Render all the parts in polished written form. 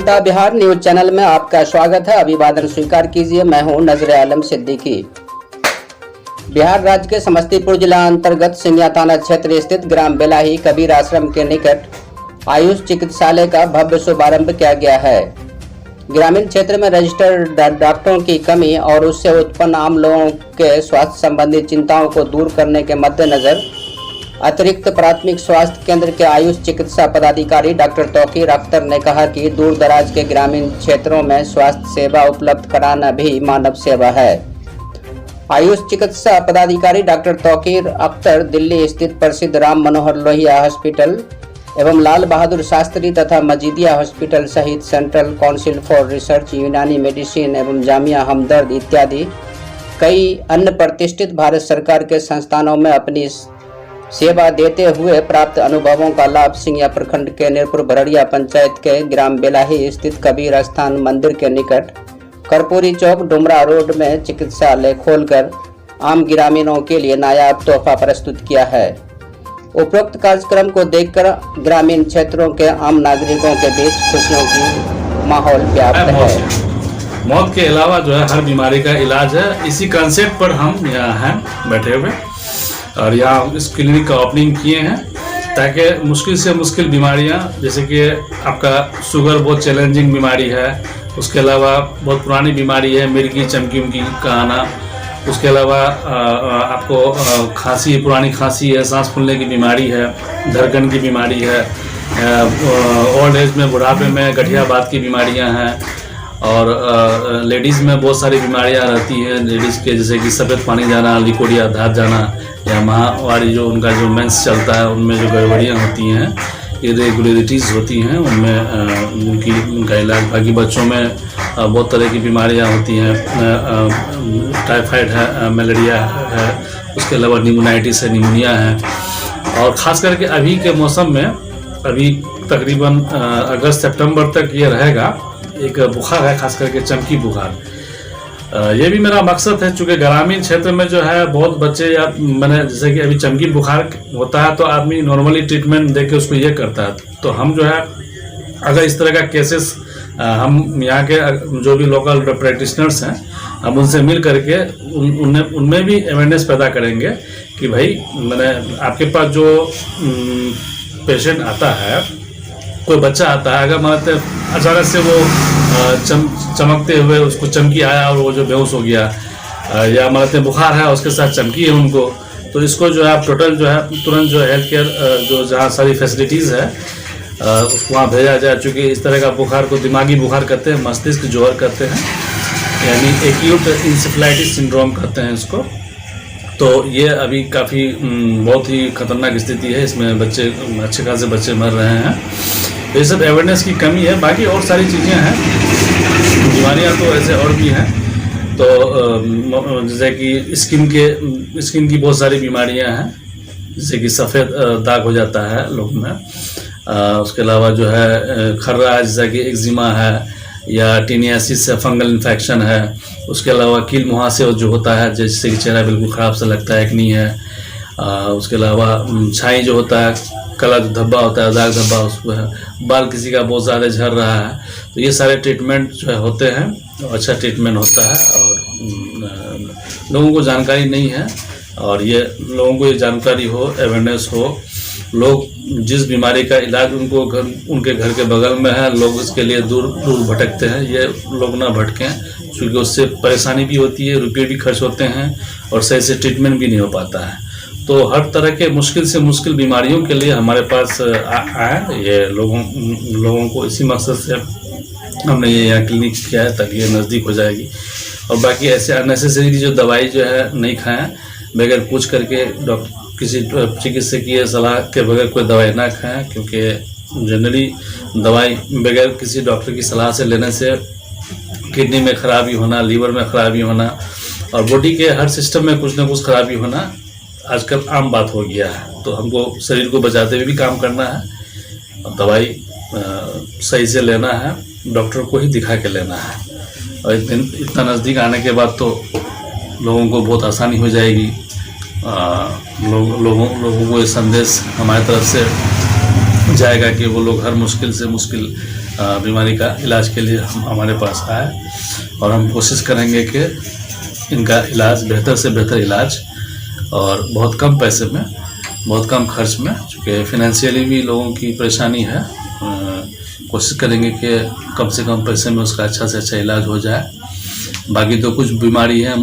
छोटा Bihar news channel में आपका स्वागत है। अभिवादन स्वीकार कीजिए। मैं हूं नजर आलम सिद्दीकी। बिहार राज्य के समस्तीपुर जिला अंतर्गत सिंगिया थाना क्षेत्र स्थित ग्राम बेलाही कबीर आश्रम के निकट आयुष चिकित्सालय का भव्य शुभारंभ किया गया है। ग्रामीण क्षेत्र में रजिस्टर्ड डॉक्टरों की कमी और उससे उत्पन्न आम लोगों के स्वास्थ्य संबंधी चिंताओं को दूर करने के मद्देनजर अतिरिक्त प्राथमिक स्वास्थ्य केंद्र के आयुष चिकित्सा पदाधिकारी डॉक्टर तौकीर अख्तर ने कहा कि दूर दराज के ग्रामीण क्षेत्रों में स्वास्थ्य सेवा उपलब्ध कराना भी मानव सेवा है। आयुष चिकित्सा पदाधिकारी डॉक्टर तौकीर अख्तर दिल्ली स्थित प्रसिद्ध राम मनोहर लोहिया हॉस्पिटल एवं लाल बहादुर शास्त्री तथा मजीदिया हॉस्पिटल सहित सेंट्रल काउंसिल फॉर रिसर्च यूनानी मेडिसिन एवं जामिया हमदर्द इत्यादि कई अन्य प्रतिष्ठित भारत सरकार के संस्थानों में अपनी सेवा देते हुए प्राप्त अनुभवों का लाभ सिंगिया प्रखंड के नीरपुर भरड़िया पंचायत के ग्राम बेलाही स्थित कबीर स्थान मंदिर के निकट कर्पूरी चौक डुमरा रोड में चिकित्सालय खोलकर आम ग्रामीणों के लिए नायाब तोहफा प्रस्तुत किया है। उपरोक्त कार्यक्रम को देखकर ग्रामीण क्षेत्रों के आम नागरिकों के बीच खुशियों की माहौल व्याप्त है। मौत के अलावा जो है हर बीमारी का इलाज है, इसी कंसेप्ट पर हम यहाँ हैं बैठे हुए और यहाँ इस क्लिनिक का ओपनिंग किए हैं ताकि मुश्किल से मुश्किल बीमारियाँ, जैसे कि आपका शुगर बहुत चैलेंजिंग बीमारी है, उसके अलावा बहुत पुरानी बीमारी है मिर्गी चमकी उमकी का आना, उसके अलावा आपको खांसी, पुरानी खांसी है, सांस फूलने की बीमारी है, धड़कन की बीमारी है, ओल्ड एज में बुढ़ापे में गठियाबात की बीमारियां हैं और लेडीज़ में बहुत सारी बीमारियां रहती हैं लेडीज़ के, जैसे कि सफ़ेद पानी जाना, लिक्विड या धात जाना या माहवारी जो उनका जो मेंस चलता है उनमें जो गड़बड़ियाँ होती हैं, इरेगुलरिटीज़ होती हैं, उनमें उनका इलाज। बाकी बच्चों में बहुत तरह की बीमारियां होती हैं, टाइफाइड है, मलेरिया है, उसके अलावा निमोनाइटिस है, निमोनिया है। और ख़ास करके अभी के मौसम में अभी तकरीबन अगस्त सितंबर तक ये रहेगा, एक बुखार है खास करके चमकी बुखार। ये भी मेरा मकसद है, चूँकि ग्रामीण क्षेत्र में जो है बहुत बच्चे या मैंने जैसे कि अभी चमकी बुखार होता है तो आदमी नॉर्मली ट्रीटमेंट दे के उसको ये करता है, तो हम जो है अगर इस तरह का केसेस हम यहाँ के जो भी लोकल प्रैक्टिशनर्स हैं हम उनसे मिल करके उनमें भी अवेयरनेस पैदा करेंगे कि भाई मैंने आपके पास जो पेशेंट आता है, कोई बच्चा आता है, अगर मानते अचानक से वो चमकते हुए उसको चमकी आया और वो जो बेहोश हो गया, या मानते बुखार है उसके साथ चमकी है उनको, तो इसको जो है आप टोटल जो है तुरंत जो हेल्थ केयर जो जहाँ सारी फैसिलिटीज़ है उसको वहाँ भेजा जाए। चूँकि इस तरह का बुखार को दिमागी बुखार कहते हैं, मस्तिष्क ज्वर कहते हैं, यानी एक्यूट इंसेफ्लाइटिस सिंड्रोम कहते हैं इसको। तो ये अभी काफ़ी बहुत ही खतरनाक स्थिति है, इसमें बच्चे अच्छे खासे बच्चे मर रहे हैं। तो ये सब अवेयरनेस की कमी है। बाकी और सारी चीज़ें हैं, बीमारियाँ तो ऐसे और भी हैं, तो जैसे कि स्किन की बहुत सारी बीमारियाँ हैं, जैसे कि सफ़ेद दाग हो जाता है लोगों में, उसके अलावा जो है खर्रा है, जैसा कि एक्जिमा है, या टीनियासिस है, फंगल इन्फेक्शन है, उसके अलावा कील मुहासे जो होता है जिससे कि चेहरा बिल्कुल ख़राब सा लगता है, एक्नी है, उसके अलावा छाई जो होता है, काला जो धब्बा होता है, दाग धब्बा, उसको है, बाल किसी का बहुत ज़्यादा झड़ रहा है, तो ये सारे ट्रीटमेंट जो है होते हैं, अच्छा ट्रीटमेंट होता है और लोगों को जानकारी नहीं है, और ये लोगों को ये जानकारी हो, अवेयरनेस हो, लोग जिस बीमारी का इलाज उनके घर के बगल में है, लोग इसके लिए दूर दूर भटकते हैं, ये लोग ना भटकें, क्योंकि उससे परेशानी भी होती है, रुपये भी खर्च होते हैं और सही से ट्रीटमेंट भी नहीं हो पाता है। तो हर तरह के मुश्किल से मुश्किल बीमारियों के लिए हमारे पास आए ये लोगों को, इसी मकसद से हमने ये यहाँ क्लिनिक किया है ताकि ये नज़दीक हो जाएगी। और बाकी ऐसे अननेसेसरी जो दवाई जो है नहीं खाएं, बगैर पूछ करके डॉक्टर किसी चिकित्सकीय सलाह के बगैर कोई दवाई ना खाएं, क्योंकि जनरली दवाई बगैर किसी डॉक्टर की सलाह से लेने से किडनी में खराबी होना, लीवर में खराबी होना और बॉडी के हर सिस्टम में कुछ ना कुछ खराबी होना आजकल आम बात हो गया है। तो हमको शरीर को बचाते हुए भी काम करना है, दवाई सही से लेना है, डॉक्टर को ही दिखा के लेना है, और इतना नज़दीक आने के बाद तो लोगों को बहुत आसानी हो जाएगी। लोगों को ये संदेश हमारी तरफ से जाएगा कि वो लोग हर मुश्किल से मुश्किल बीमारी का इलाज के लिए हमारे पास आए और हम कोशिश करेंगे कि इनका इलाज बेहतर से बेहतर इलाज और बहुत कम पैसे में, बहुत कम खर्च में, चूँकि फिनेंशियली भी लोगों की परेशानी है, कोशिश करेंगे कि कम से कम पैसे में उसका अच्छा से अच्छा इलाज हो जाए। बाकी तो कुछ बीमारी है,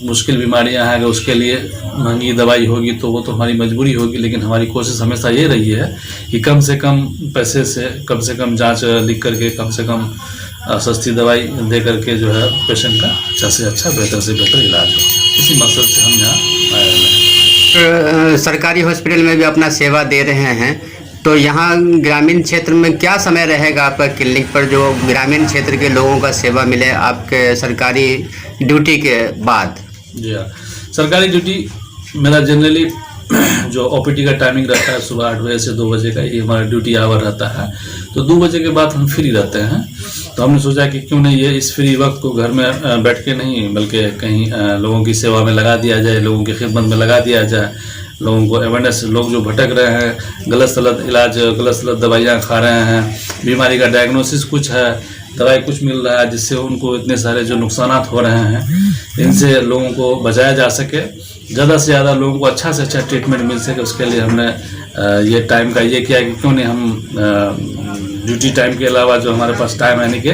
मुश्किल बीमारियां हैं, अगर उसके लिए महंगी दवाई होगी तो वो तो हमारी मजबूरी होगी, लेकिन हमारी कोशिश हमेशा ये रही है कि कम से कम पैसे से कम जांच लिख करके कम से कम सस्ती दवाई दे करके जो है पेशेंट का अच्छा से अच्छा, बेहतर से बेहतर इलाज हो। इसी मकसद से हम यहाँ आए हैं। सरकारी हॉस्पिटल में भी अपना सेवा दे रहे हैं, तो यहाँ ग्रामीण क्षेत्र में क्या समय रहेगा आपका क्लिनिक पर, जो ग्रामीण क्षेत्र के लोगों का सेवा मिले आपके सरकारी ड्यूटी के बाद? जी हाँ, सरकारी ड्यूटी मेरा जनरली जो ओपीडी का टाइमिंग रहता है सुबह 8 बजे से 2 बजे का, ये हमारा ड्यूटी आवर रहता है। तो 2 बजे के बाद हम फ्री रहते हैं, तो हमने सोचा कि क्यों नहीं ये इस फ्री वक्त को घर में बैठ के नहीं बल्कि कहीं लोगों की सेवा में लगा दिया जाए, लोगों की खिदमत में लगा दिया जाए, लोगों को अवेयरनेस, लोग जो भटक रहे हैं, गलत सलत इलाज, गलत सलत दवाइयाँ खा रहे हैं, बीमारी का डायग्नोसिस कुछ है, दवाई कुछ मिल रहा है, जिससे उनको इतने सारे जो नुकसानात हो रहे हैं, इनसे लोगों को बचाया जा सके, ज़्यादा से ज़्यादा लोगों को अच्छा से अच्छा ट्रीटमेंट मिल सके। उसके लिए हमने ये टाइम का ये किया कि क्यों नहीं हम ड्यूटी टाइम के अलावा जो हमारे पास टाइम यानी कि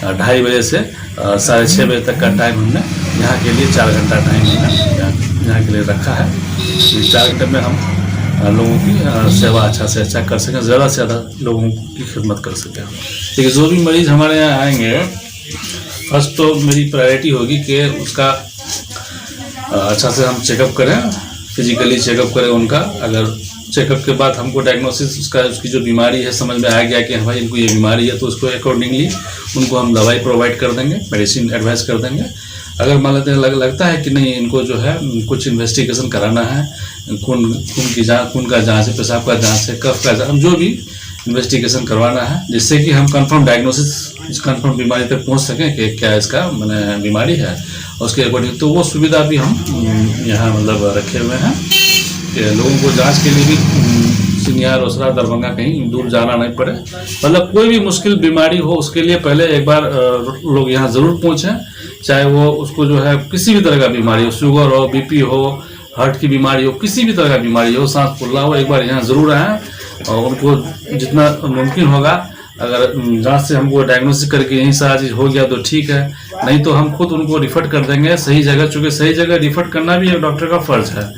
2:30 बजे से 6:30 बजे तक का टाइम हमने यहाँ के लिए 4 घंटा टाइम हमने यहाँ के लिए रखा है। इस 4 घंटे में हम लोगों की सेवा अच्छा से अच्छा कर सकें, ज़्यादा से ज़्यादा लोगों की खिदमत कर सकें। देखिए, जो भी मरीज़ हमारे यहाँ आएंगे, फर्स्ट तो मेरी प्रायोरिटी होगी कि उसका अच्छा से हम चेकअप करें, फिजिकली चेकअप करें उनका। अगर चेकअप के बाद हमको डायग्नोसिस उसकी जो बीमारी है समझ में आ गया कि भाई इनको ये बीमारी है, तो उसको अकॉर्डिंगली उनको हम दवाई प्रोवाइड कर देंगे, मेडिसिन एडवाइस कर देंगे। अगर मान लेते हैं लगता है कि नहीं इनको जो है कुछ इन्वेस्टिगेशन कराना है, खून का जाँच है, पेशाब का जाँच है, कफ का जाँच, जो भी इन्वेस्टिगेशन करवाना है, जिससे कि हम कंफर्म डायग्नोसिस, कंफर्म बीमारी तक पहुंच सकें कि क्या इसका मैंने बीमारी है, उसके अकॉर्डिंग तो वो सुविधा भी हम यहाँ मतलब रखे हुए हैं कि लोगों को जांच के लिए भी सिंघिया, रोसड़ा, दरभंगा कहीं दूर जाना नहीं पड़े। मतलब कोई भी मुश्किल बीमारी हो उसके लिए पहले एक बार लोग यहाँ ज़रूर पहुँचें, चाहे वो उसको जो है किसी भी तरह का बीमारी हो, शुगर हो, BP हो, हार्ट की बीमारी हो, किसी भी तरह का बीमारी हो, सांस फूलना हो, एक बार यहाँ ज़रूर आएँ और उनको जितना मुमकिन होगा अगर जांच से हमको डायग्नोसिस करके यही सारा चीज़ हो गया तो ठीक है, नहीं तो हम खुद उनको रिफर कर देंगे सही जगह, चूँकि सही जगह रिफर करना भी एक डॉक्टर का फ़र्ज है।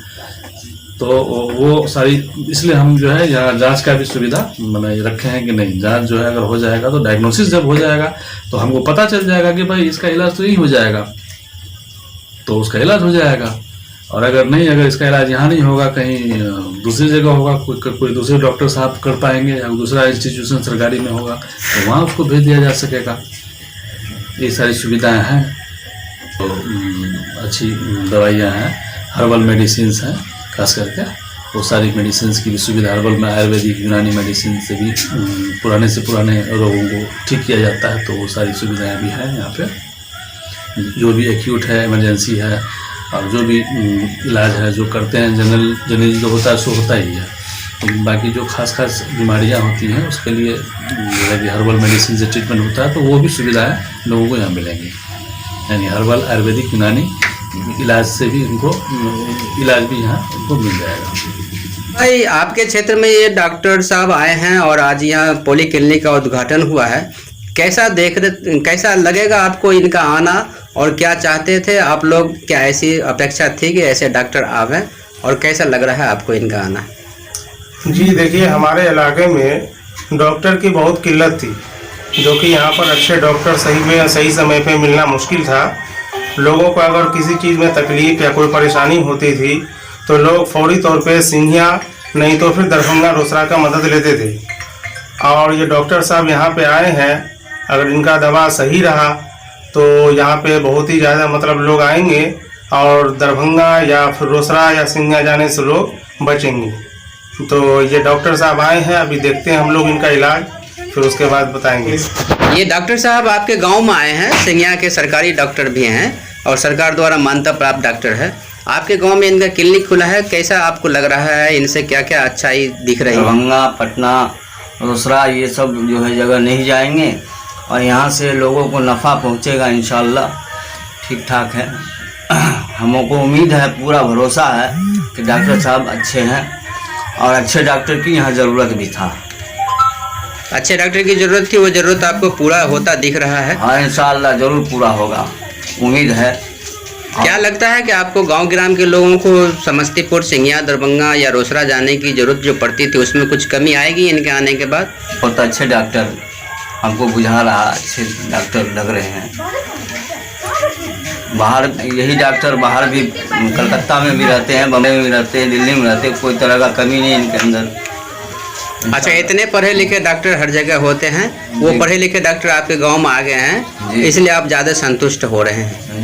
तो वो सारी इसलिए हम जो है यहाँ जांच का भी सुविधा मैंने रखे हैं कि नहीं, जांच जो है अगर हो जाएगा तो डायग्नोसिस जब हो जाएगा तो हमको पता चल जाएगा कि भाई इसका इलाज तो यही हो जाएगा, तो उसका इलाज हो जाएगा। और अगर इसका इलाज यहाँ नहीं होगा, कहीं दूसरी जगह होगा, कोई दूसरे डॉक्टर साहब कर पाएंगे या दूसरा इंस्टीट्यूशन सरकारी में होगा तो वहाँ उसको भेज दिया जा सकेगा। ये सारी सुविधाएं हैं, तो अच्छी दवाइयाँ हैं, हर्बल मेडिसिन हैं, खास करके वो सारी मेडिसिन की भी सुविधा हर्बल में, आयुर्वेदिक, यूनानी मेडिसिन से भी पुराने से पुराने रोगों को ठीक किया जाता है, तो वो सारी सुविधाएँ भी हैं यहाँ पे। जो भी एक्यूट है, इमरजेंसी है, और जो भी इलाज है जो करते हैं, जनरल जो होता है सो होता ही है। बाकी जो खास बीमारियां होती हैं उसके लिए यदि हर्बल मेडिसिन से ट्रीटमेंट होता है तो वो भी सुविधाएं लोगों को यहाँ मिलेंगी, यानी हर्बल, आयुर्वेदिक, यूनानी इलाज से भी उनको इलाज भी यहाँ उनको मिल जाएगा। भाई, आपके क्षेत्र में ये डॉक्टर साहब आए हैं और आज यहाँ पॉली क्लिनिक का उद्घाटन हुआ है, कैसा लगेगा आपको इनका आना, और क्या चाहते थे आप लोग, क्या ऐसी अपेक्षा थी कि ऐसे डॉक्टर आवें, और कैसा लग रहा है आपको इनका आना? जी देखिए, हमारे इलाके में डॉक्टर की बहुत किल्लत थी, जो कि यहाँ पर अच्छे डॉक्टर सही समय पे मिलना मुश्किल था। लोगों को अगर किसी चीज़ में तकलीफ या कोई परेशानी होती थी तो लोग फौरी तौर पे सिंघिया नहीं तो फिर दरभंगा, रोसड़ा का मदद लेते थे। और ये डॉक्टर साहब यहाँ पे आए हैं, अगर इनका दवा सही रहा तो यहाँ पे बहुत ही ज़्यादा मतलब लोग आएंगे और दरभंगा या फिर रोसड़ा या सिंघिया जाने से लोग बचेंगे। तो ये डॉक्टर साहब आए हैं, अभी देखते हैं हम लोग इनका इलाज, फिर उसके बाद बताएंगे। ये डॉक्टर साहब आपके गांव में आए हैं, सिंघिया के सरकारी डॉक्टर भी हैं और सरकार द्वारा मान्यता प्राप्त डॉक्टर है। आपके गांव में इनका क्लिनिक खुला है, कैसा आपको लग रहा है, इनसे क्या क्या अच्छाई दिख रही है? दरभंगा, पटना रोसड़ा ये सब जो है जगह नहीं जाएंगे और यहाँ से लोगों को नफ़ा पहुँचेगा इंशाल्लाह। ठीक ठाक है। हमको उम्मीद है, पूरा भरोसा है कि डॉक्टर साहब अच्छे हैं और अच्छे डॉक्टर की यहाँ ज़रूरत भी था। अच्छे डॉक्टर की ज़रूरत थी, वो ज़रूरत आपको पूरा होता दिख रहा है। हाँ इंशाल्लाह ज़रूर पूरा होगा, उम्मीद है। क्या लगता है कि आपको गांव ग्राम के लोगों को समस्तीपुर, सिंघिया, दरभंगा या रोसड़ा जाने की ज़रूरत जो पड़ती थी उसमें कुछ कमी आएगी इनके आने के बाद? बहुत अच्छे डॉक्टर हमको बुझा रहा, अच्छे डॉक्टर लग रहे हैं। बाहर यही डॉक्टर बाहर भी, कलकत्ता में भी रहते हैं, बम्बई में भी रहते हैं, दिल्ली में रहते हैं, कोई तरह का कमी नहीं इनके अंदर। अच्छा, इतने पढ़े लिखे डॉक्टर हर जगह होते हैं, वो पढ़े लिखे डॉक्टर आपके गांव में आ गए हैं, इसलिए आप ज़्यादा संतुष्ट हो रहे हैं।